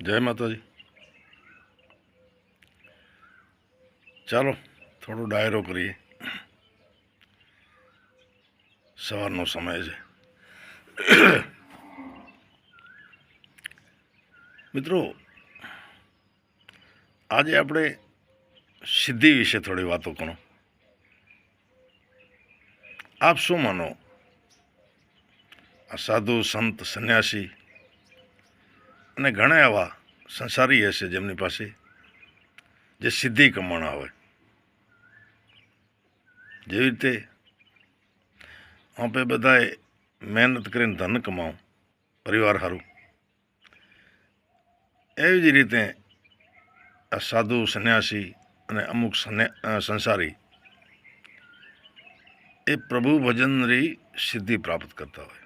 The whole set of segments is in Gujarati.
જય માતાજી. ચાલો થોડો ડાયરો કરીએ. સવારનો સમય છે. મિત્રો, આજે આપણે સિદ્ધિ વિશે થોડી વાતો કરો. આપ શું માનો? આ સાધુ સંત સંન્યાસી અને ઘણા એવા સંસારી હશે જેમની પાસે જે સિદ્ધિ કમાણા હોય. જેવી રીતે આપણે બધાએ મહેનત કરીને ધન કમાવું પરિવાર સારું, એવી જ રીતે આ સાધુ સંન્યાસી અને અમુક સંસારી એ પ્રભુ ભજનની સિદ્ધિ પ્રાપ્ત કરતા હોય.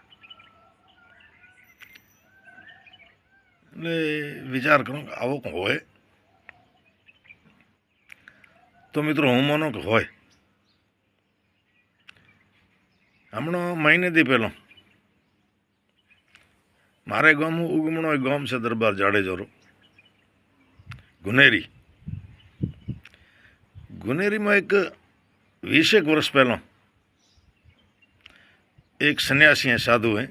એટલે વિચાર કરો કે આવો હોય તો મિત્રો હું માનો કે હોય. હમણાં મહિનેથી પહેલો મારે ગામ ઉગમણો એક ગામ છે દરબાર જાડેજોરો ગુનેરીમાં એક 20 વર્ષ પહેલાં એક સંન્યાસી સાધુએ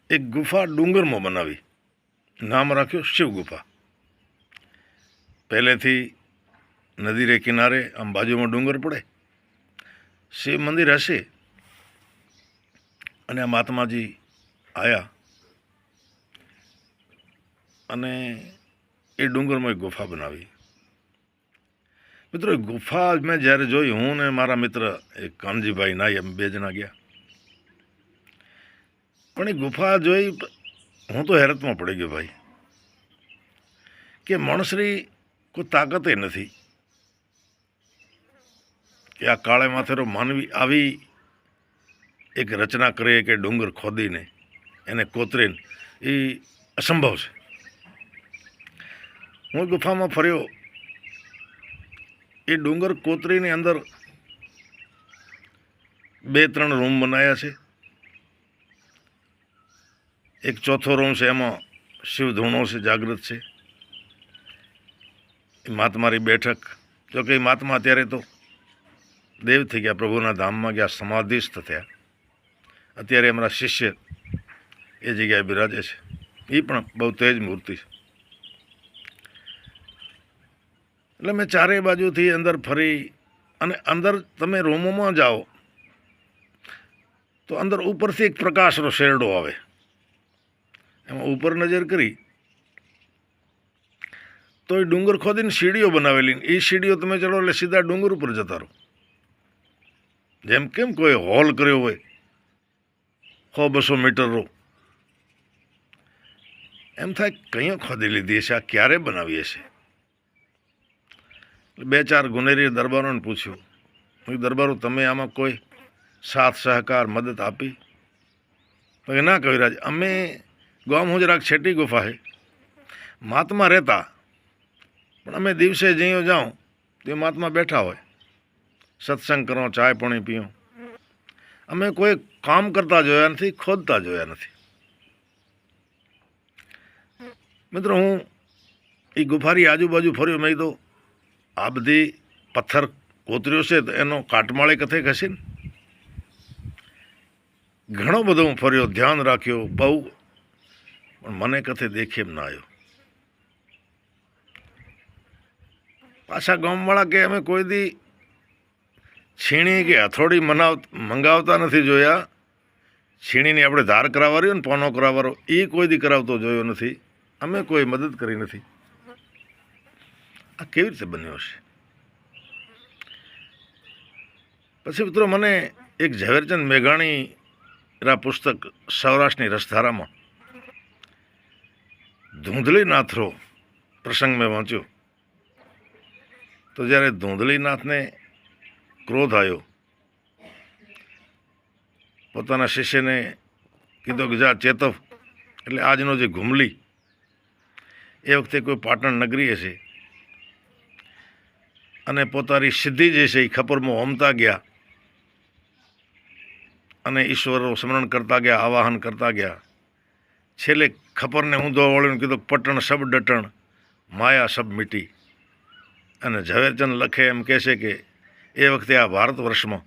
એક ગુફા ડુંગરમાં બનાવી, નામ રાખ્યું શિવ ગુફા. પહેલેથી નદી રે કિનારે આમ બાજુમાં ડુંગર પડે, શિવ મંદિર હશે અને આ મહાત્માજી આવ્યા અને એ ડુંગરમાં એક ગુફા બનાવી. મિત્રો, એ ગુફા મેં જ્યારે જોઈ, હું ને મારા મિત્ર એક કાનજીભાઈ નાઈ, એમ 2 જણા ગયા. પણ એ ગુફા જોઈ હું તો હેરતમાં પડી ગયો ભાઈ, કે માણસની કોઈ તાકાત નથી કે આ કાળે માથેરો માનવી આવી એક રચના કરે કે ડુંગર ખોદીને એને કોતરીને, એ અસંભવ છે. હું ગુફામાં ફર્યો, એ ડુંગર કોતરીની અંદર 2-3 રૂમ બનાવ્યા છે. એક ચોથો રૂમ છે, એમાં શિવ ધૂણો છે, જાગૃત છે. એ મહાત્મારી બેઠક, જોકે એ મહાત્મા અત્યારે તો દેવ થઈ ગયા, પ્રભુના ધામમાં ગયા, સમાધિસ્થ થયા. અત્યારે અમારા શિષ્ય એ જગ્યાએ બિરાજે છે. એ પણ બહુ તેજ મૂર્તિ છે. એટલે મેં ચારેય બાજુથી અંદર ફરી, અને અંદર તમે રૂમોમાં જાઓ તો અંદર ઉપરથી એક પ્રકાશનો શેરડો આવે. એમાં ઉપર નજર કરી તો એ ડુંગર ખોદીને સીડીઓ બનાવેલી, એ સીડીઓ તમે ચડો એટલે સીધા ડુંગર ઉપર જતા રહો. જેમ કેમ કોઈ હોલ કર્યો હોય 100-200 મીટરનો, એમ થાય કંઈ ખોદી લીધી હશે, આ ક્યારે બનાવી હશે. 2-4 ગુનેરી દરબારોને પૂછ્યું, દરબારો તમે આમાં કોઈ સાથ સહકાર મદદ આપી? તો કે ના કવિરાજ, અમે ગામ હું જરાક છેટી ગુફા છે, મહાત્મા રહેતા, પણ અમે દિવસે જઈઓ જાઉં તો મહાત્મા બેઠા હોય, સત્સંગ કરો, ચાય પાણી પીઓ. અમે કોઈ કામ કરતા જોયા નથી, ખોદતા જોયા નથી. મિત્રો, હું એ ગુફારી આજુબાજુ ફર્યો, મેં તો આ બધી પથ્થર કોતર્યો છે તો એનો કાટમાળે કથે હશે ને. ઘણો બધો હું ફર્યો, ધ્યાન રાખ્યો બહુ, પણ મને કથે દેખે એમ ના આવ્યો. પાછા ગામવાળા કે અમે કોઈ દી છીણી કે હથોડી મંગાવતા નથી જોયા. છીણીની આપણે ધાર કરાવવાનો ને પાનો કરાવવાનો, એ કોઈ દી કરાવતો જોયો નથી. અમે કોઈ મદદ કરી નથી. આ કેવી રીતે બન્યો છે? પછી મિત્રો મને એક ઝવેરચંદ મેઘાણીના પુસ્તક સૌરાષ્ટ્રની રસધારામાં ધૂંધલીનાથનો પ્રસંગ મેં વાંચ્યો. તો જ્યારે ધૂંધલીનાથને ક્રોધ આવ્યો, પોતાના શિષ્યને કીધો કે જા ચેતવ, એટલે આજનો જે ઘુમલી, એ વખતે કોઈ પાટણ નગરી હશે, અને પોતાની સિદ્ધિ જે છે એ ખપરમાં હોમતા ગયા અને ઈશ્વરનું સ્મરણ કરતા ગયા, આવાહન કરતા ગયા. છેલ્લે ખપરને ઊંધો વળીને કીધું પટણ સબ ડટણ માયા સબ મીટી. અને ઝવેરચંદ લખે એમ કહે છે કે એ વખતે આ ભારત વર્ષમાં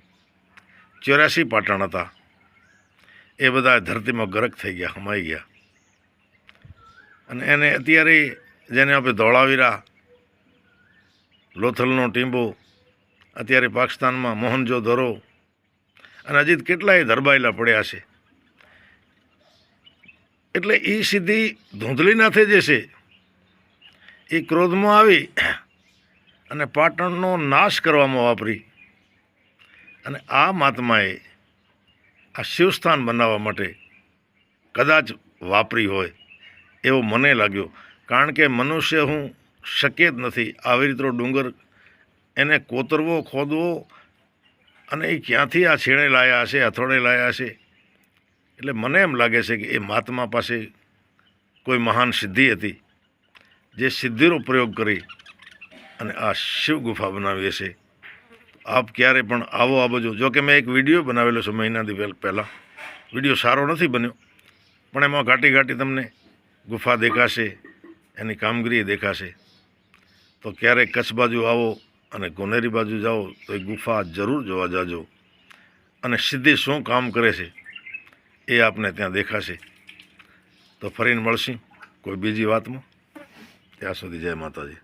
84 પાટણ હતા, એ બધા ધરતીમાં ગરક થઈ ગયા, હમાઈ ગયા. અને એને અત્યારે જેને આપણે ધોળાવીરા, લોથલનો ટીંબો, અત્યારે પાકિસ્તાનમાં મોહનજો દરો, અને હજી કેટલાય ધરબાયેલા પડ્યા છે. એટલે એ સીધી ધૂંધલીનાથે જે છે એ ક્રોધમાં આવી અને પાટણનો નાશ કરવામાં વાપરી. અને આ મહાત્માએ આ શિવસ્થાન બનાવવા માટે કદાચ વાપરી હોય એવો મને લાગ્યો. કારણ કે મનુષ્ય હું શક્ય જ નથી આવી રીતનો ડુંગર એને કોતરવો, ખોદવો, અને એ ક્યાંથી આ છીણે લાયા હશે, હથોડે લાયા હશે. એટલે મને એમ લાગે છે કે એ મહાત્મા પાસે કોઈ મહાન સિદ્ધિ હતી, જે સિદ્ધિનો પ્રયોગ કરી અને આ શિવ ગુફા બનાવી હશે. આપ ક્યારે પણ આવો આ બાજુ. જો કે મેં એક વિડીયો બનાવેલો છે મહિનાથી પહેલાં. વિડીયો સારો નથી બન્યો, પણ એમાં ઘાટી ઘાટી તમને ગુફા દેખાશે, એની કામગીરી દેખાશે. તો ક્યારેક કચ્છ બાજુ આવો અને ગોનેરી બાજુ જાઓ તો એ ગુફા જરૂર જોવા જાજો. અને સિદ્ધિ શું કામ કરે છે એ આપને ત્યાં દેખાશે. તો ફરીને મળશું કોઈ બીજી વાતમાં. ત્યાં સુધી જય માતાજી.